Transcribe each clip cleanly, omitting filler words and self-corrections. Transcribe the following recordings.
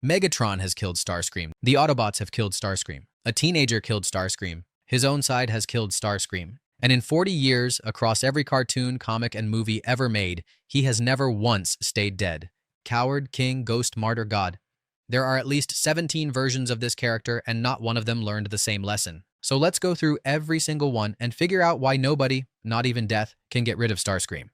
Megatron has killed Starscream. The Autobots have killed Starscream. A teenager killed Starscream. His own side has killed Starscream. And in 40 years, across every cartoon, comic, and movie ever made, he has never once stayed dead. Coward, king, ghost, martyr, god. There are at least 17 versions of this character, and not one of them learned the same lesson. So let's go through every single one and figure out why nobody, not even death, can get rid of Starscream.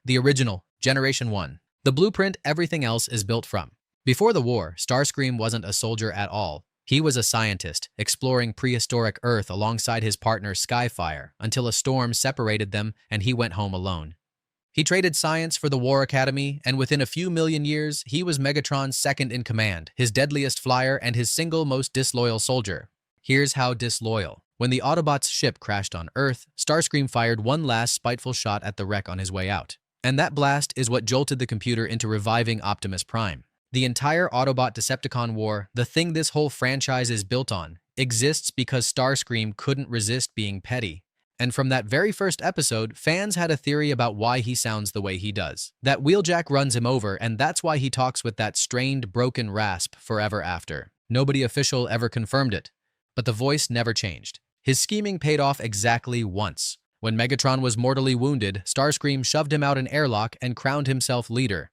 The original, Generation 1. The blueprint everything else is built from. Before the war, Starscream wasn't a soldier at all. He was a scientist, exploring prehistoric Earth alongside his partner Skyfire, until a storm separated them and he went home alone. He traded science for the War Academy, and within a few million years, he was Megatron's second in command, his deadliest flyer, and his single most disloyal soldier. Here's how disloyal. When the Autobots' ship crashed on Earth, Starscream fired one last spiteful shot at the wreck on his way out. And that blast is what jolted the computer into reviving Optimus Prime. The entire Autobot-Decepticon war, the thing this whole franchise is built on, exists because Starscream couldn't resist being petty. And from that very first episode, fans had a theory about why he sounds the way he does. That Wheeljack runs him over, and that's why he talks with that strained, broken rasp forever after. Nobody official ever confirmed it, but the voice never changed. His scheming paid off exactly once. When Megatron was mortally wounded, Starscream shoved him out an airlock and crowned himself leader.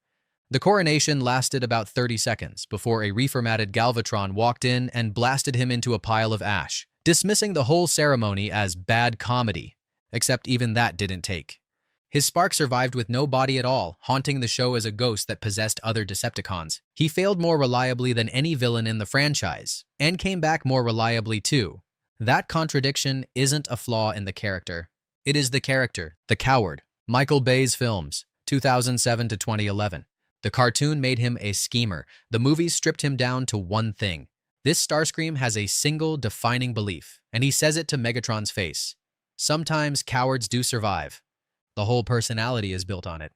The coronation lasted about 30 seconds before a reformatted Galvatron walked in and blasted him into a pile of ash, dismissing the whole ceremony as bad comedy, except even that didn't take. His spark survived with no body at all, haunting the show as a ghost that possessed other Decepticons. He failed more reliably than any villain in the franchise, and came back more reliably too. That contradiction isn't a flaw in the character. It is the character, the coward. Michael Bay's films, 2007 to 2011. The cartoon made him a schemer. The movies stripped him down to one thing. This Starscream has a single defining belief, and he says it to Megatron's face. Sometimes cowards do survive. The whole personality is built on it.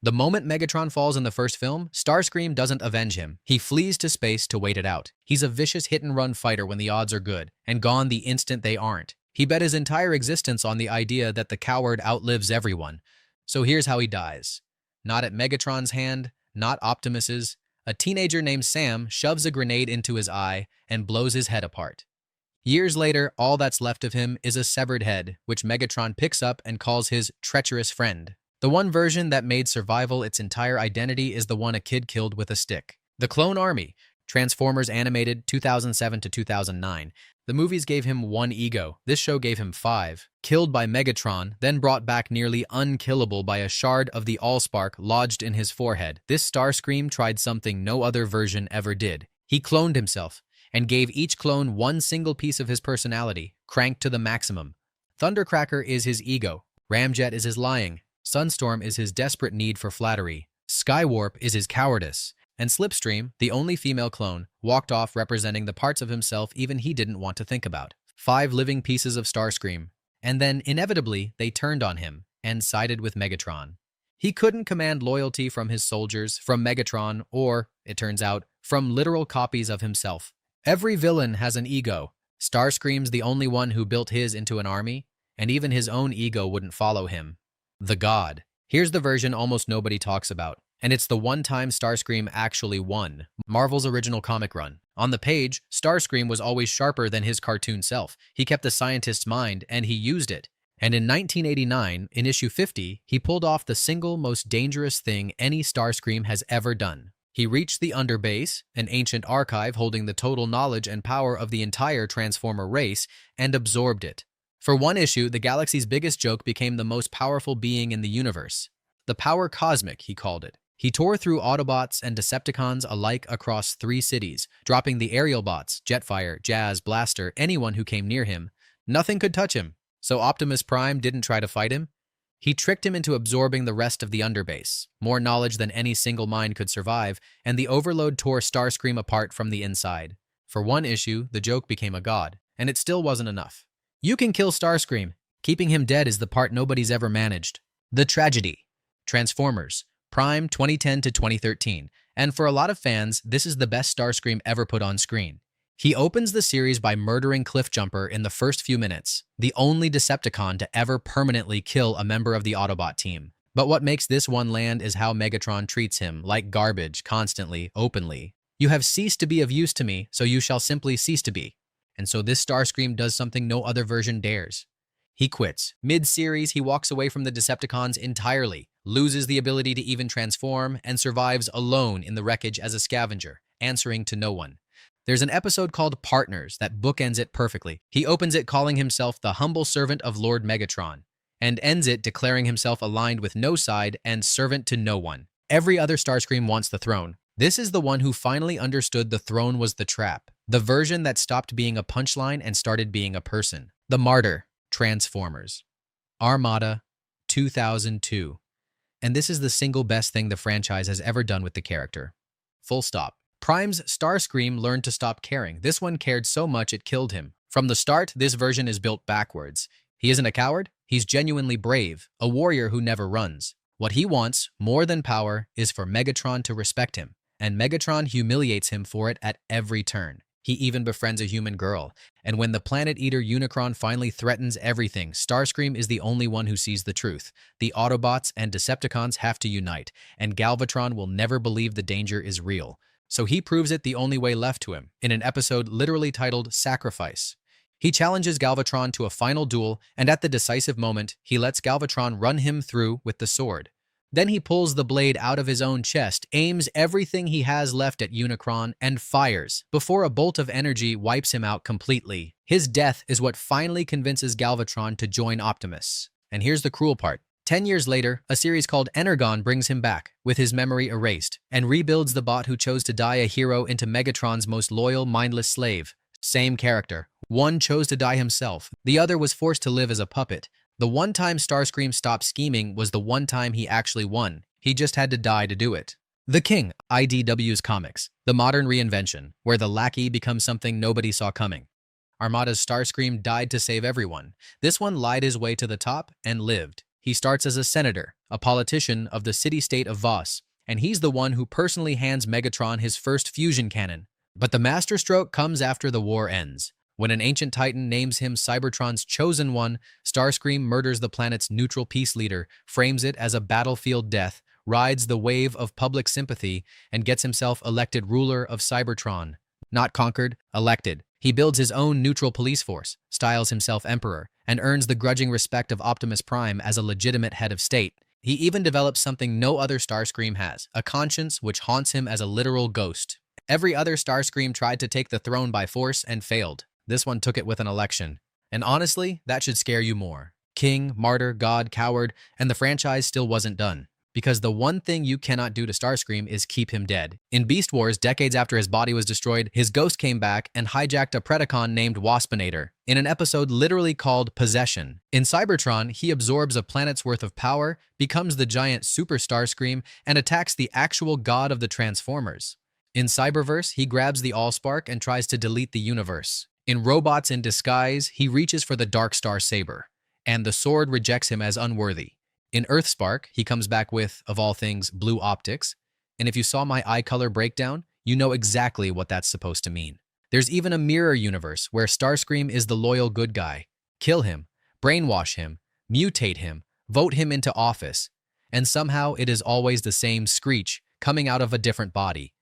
The moment Megatron falls in the first film, Starscream doesn't avenge him. He flees to space to wait it out. He's a vicious hit-and-run fighter when the odds are good, and gone the instant they aren't. He bet his entire existence on the idea that the coward outlives everyone. So here's how he dies. Not at Megatron's hand, not Optimus's. A teenager named Sam shoves a grenade into his eye and blows his head apart. Years later, all that's left of him is a severed head, which Megatron picks up and calls his treacherous friend. The one version that made survival its entire identity is the one a kid killed with a stick. The Clone Army, Transformers Animated 2007 to 2009. The movies gave him one ego. This show gave him 5. Killed by Megatron, then brought back nearly unkillable by a shard of the Allspark lodged in his forehead. This Starscream tried something no other version ever did. He cloned himself, and gave each clone one single piece of his personality, cranked to the maximum. Thundercracker is his ego. Ramjet is his lying. Sunstorm is his desperate need for flattery. Skywarp is his cowardice. And Slipstream, the only female clone, walked off representing the parts of himself even he didn't want to think about. 5 living pieces of Starscream. And then, inevitably, they turned on him and sided with Megatron. He couldn't command loyalty from his soldiers, from Megatron, or, it turns out, from literal copies of himself. Every villain has an ego. Starscream's the only one who built his into an army, and even his own ego wouldn't follow him. The God. Here's the version almost nobody talks about. And it's the one time Starscream actually won. Marvel's original comic run. On the page, Starscream was always sharper than his cartoon self. He kept the scientist's mind, and he used it. And in 1989, in issue 50, he pulled off the single most dangerous thing any Starscream has ever done. He reached the Underbase, an ancient archive holding the total knowledge and power of the entire Transformer race, and absorbed it. For one issue, the galaxy's biggest joke became the most powerful being in the universe. The Power Cosmic, he called it. He tore through Autobots and Decepticons alike across 3 cities, dropping the aerial bots, Jetfire, Jazz, Blaster, anyone who came near him. Nothing could touch him, so Optimus Prime didn't try to fight him. He tricked him into absorbing the rest of the Underbase, more knowledge than any single mind could survive, and the overload tore Starscream apart from the inside. For one issue, the joke became a god, and it still wasn't enough. You can kill Starscream. Keeping him dead is the part nobody's ever managed. The tragedy. Transformers. Prime 2010 to 2013, and for a lot of fans, this is the best Starscream ever put on screen. He opens the series by murdering Cliffjumper in the first few minutes, the only Decepticon to ever permanently kill a member of the Autobot team. But what makes this one land is how Megatron treats him like garbage constantly, openly. You have ceased to be of use to me, so you shall simply cease to be. And so this Starscream does something no other version dares. He quits. Mid-series, he walks away from the Decepticons entirely, loses the ability to even transform, and survives alone in the wreckage as a scavenger, answering to no one. There's an episode called Partners that bookends it perfectly. He opens it calling himself the humble servant of Lord Megatron, and ends it declaring himself aligned with no side and servant to no one. Every other Starscream wants the throne. This is the one who finally understood the throne was the trap, the version that stopped being a punchline and started being a person. The Martyr, Transformers. Armada, 2002. And this is the single best thing the franchise has ever done with the character. Full stop. Prime's Starscream learned to stop caring. This one cared so much it killed him. From the start, this version is built backwards. He isn't a coward, he's genuinely brave, a warrior who never runs. What he wants, more than power, is for Megatron to respect him, and Megatron humiliates him for it at every turn. He even befriends a human girl, and when the Planet Eater Unicron finally threatens everything, Starscream is the only one who sees the truth. The Autobots and Decepticons have to unite, and Galvatron will never believe the danger is real. So he proves it the only way left to him, in an episode literally titled Sacrifice. He challenges Galvatron to a final duel, and at the decisive moment, he lets Galvatron run him through with the sword. Then he pulls the blade out of his own chest, aims everything he has left at Unicron, and fires, before a bolt of energy wipes him out completely. His death is what finally convinces Galvatron to join Optimus. And here's the cruel part. 10 years later, a series called Energon brings him back, with his memory erased, and rebuilds the bot who chose to die a hero into Megatron's most loyal, mindless slave. Same character. One chose to die himself. The other was forced to live as a puppet. The one time Starscream stopped scheming was the one time he actually won. He just had to die to do it. The King, IDW's comics. The modern reinvention, where the lackey becomes something nobody saw coming. Armada's Starscream died to save everyone. This one lied his way to the top and lived. He starts as a senator, a politician of the city-state of Voss, and he's the one who personally hands Megatron his first fusion cannon. But the masterstroke comes after the war ends. When an ancient titan names him Cybertron's chosen one, Starscream murders the planet's neutral peace leader, frames it as a battlefield death, rides the wave of public sympathy, and gets himself elected ruler of Cybertron. Not conquered, elected. He builds his own neutral police force, styles himself emperor, and earns the grudging respect of Optimus Prime as a legitimate head of state. He even develops something no other Starscream has, a conscience which haunts him as a literal ghost. Every other Starscream tried to take the throne by force and failed. This one took it with an election. And honestly, that should scare you more. King, martyr, god, coward, and the franchise still wasn't done. Because the one thing you cannot do to Starscream is keep him dead. In Beast Wars, decades after his body was destroyed, his ghost came back and hijacked a Predacon named Waspinator in an episode literally called Possession. In Cybertron, he absorbs a planet's worth of power, becomes the giant Super Starscream, and attacks the actual god of the Transformers. In Cyberverse, he grabs the Allspark and tries to delete the universe. In Robots in Disguise, he reaches for the Dark Star Saber, and the sword rejects him as unworthy. In Earthspark, he comes back with, of all things, blue optics, and if you saw my eye color breakdown, you know exactly what that's supposed to mean. There's even a mirror universe where Starscream is the loyal good guy. Kill him, brainwash him, mutate him, vote him into office, and somehow it is always the same Screech coming out of a different body.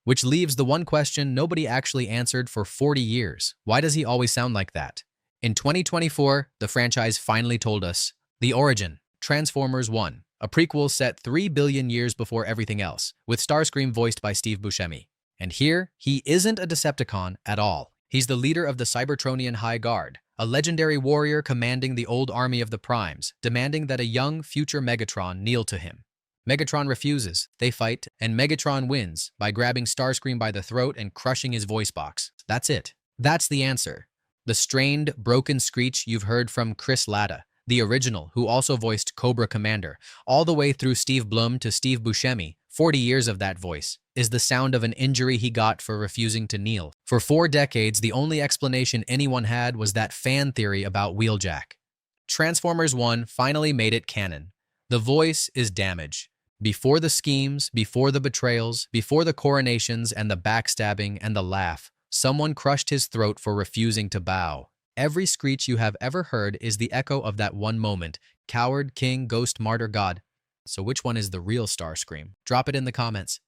Which leaves the one question nobody actually answered for 40 years. Why does he always sound like that? In 2024, the franchise finally told us. The origin. Transformers 1, a prequel set 3 billion years before everything else, with Starscream voiced by Steve Buscemi. And here, he isn't a Decepticon at all. He's the leader of the Cybertronian High Guard, a legendary warrior commanding the old army of the Primes, demanding that a young, future Megatron kneel to him. Megatron refuses, they fight, and Megatron wins by grabbing Starscream by the throat and crushing his voice box. That's it. That's the answer. The strained, broken screech you've heard from Chris Latta, the original, who also voiced Cobra Commander, all the way through Steve Blum to Steve Buscemi, 40 years of that voice, is the sound of an injury he got for refusing to kneel. For 4 decades, the only explanation anyone had was that fan theory about Wheeljack. Transformers 1 finally made it canon. The voice is damage. Before the schemes, before the betrayals, before the coronations and the backstabbing and the laugh, someone crushed his throat for refusing to bow. Every screech you have ever heard is the echo of that one moment. Coward, king, ghost, martyr, god. So which one is the real Starscream? Drop it in the comments.